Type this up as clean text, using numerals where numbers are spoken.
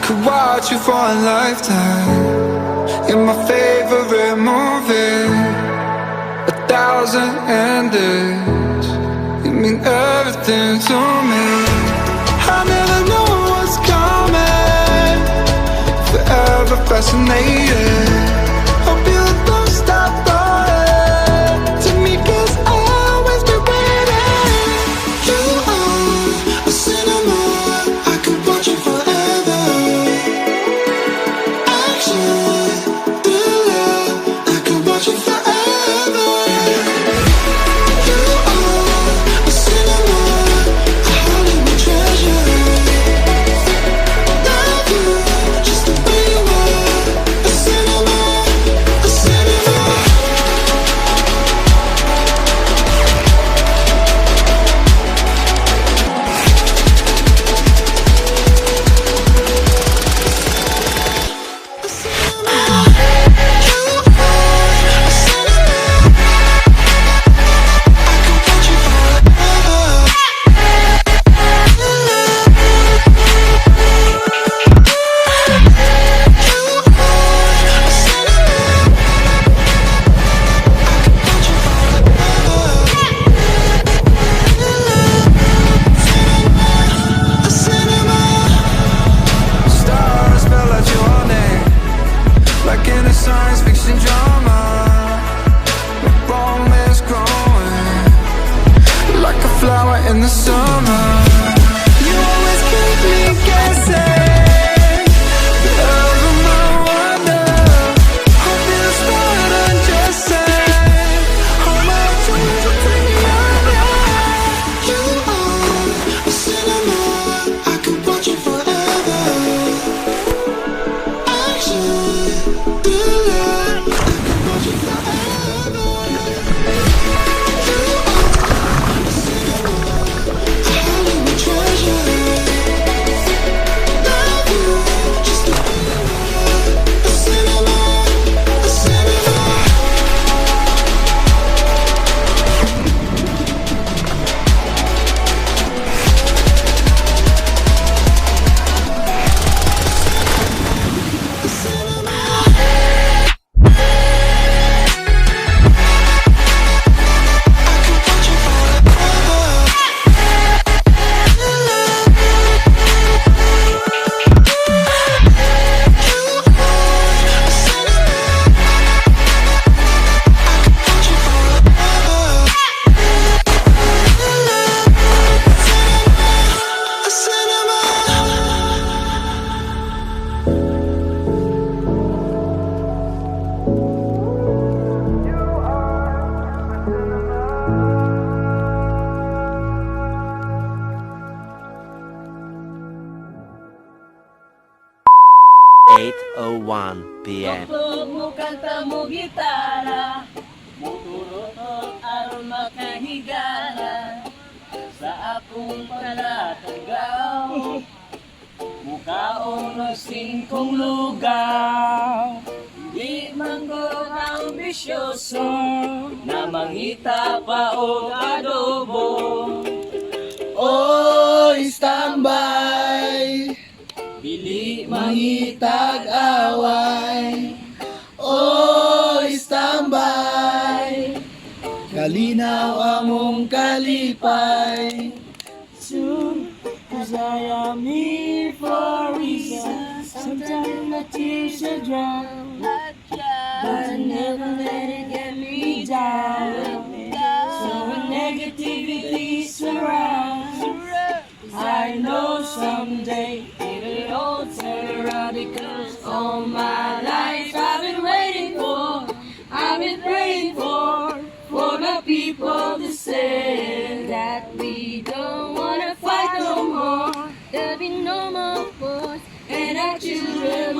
could watch you for a lifetime. You're my favorite movie, 1,000 endings. You mean everything to me. I never know what's coming. Forever fascinated. Hope you don't stop calling to me, 'cause I'll always be waiting. You are a cinema, I could watch you forever. Action, thriller, I could watch you forever. You are a cinema, a Hollywood treasure. Love you just the way you are. A cinema, a cinema. Stars fell out your name, like in a science fiction drama. My romance growing, like a flower in the summer. You always keep me guessing. Love of my wonder. Hope you start undressing. All my dreams are taking over. You are a cinema, I could watch you forever. Action, thriller, I could watch you forever. You are a cinema, a Hollywood treasure. Love you just the way you are. A cinema, a cinema. 8:01 p.m. Tuklog mo, kanta mo, gitara, muturot aron makahigala sa akong palatagaw. Mukaon ng singkong lugaw, di manggo ambisyoso, na mangita pa o adobo. Oy, standby, bili mangitag away. Oy, standby, kalinaw among kalipay. Soon as I am here for a reason, sometimes my tears are drown, but I never let it get me down. So when negativity surrounds, I know someday it'll all turn around, because all my life I've been waiting for, I've been praying for the people to say that we don't wanna fight no more, there'll be no more wars, and our children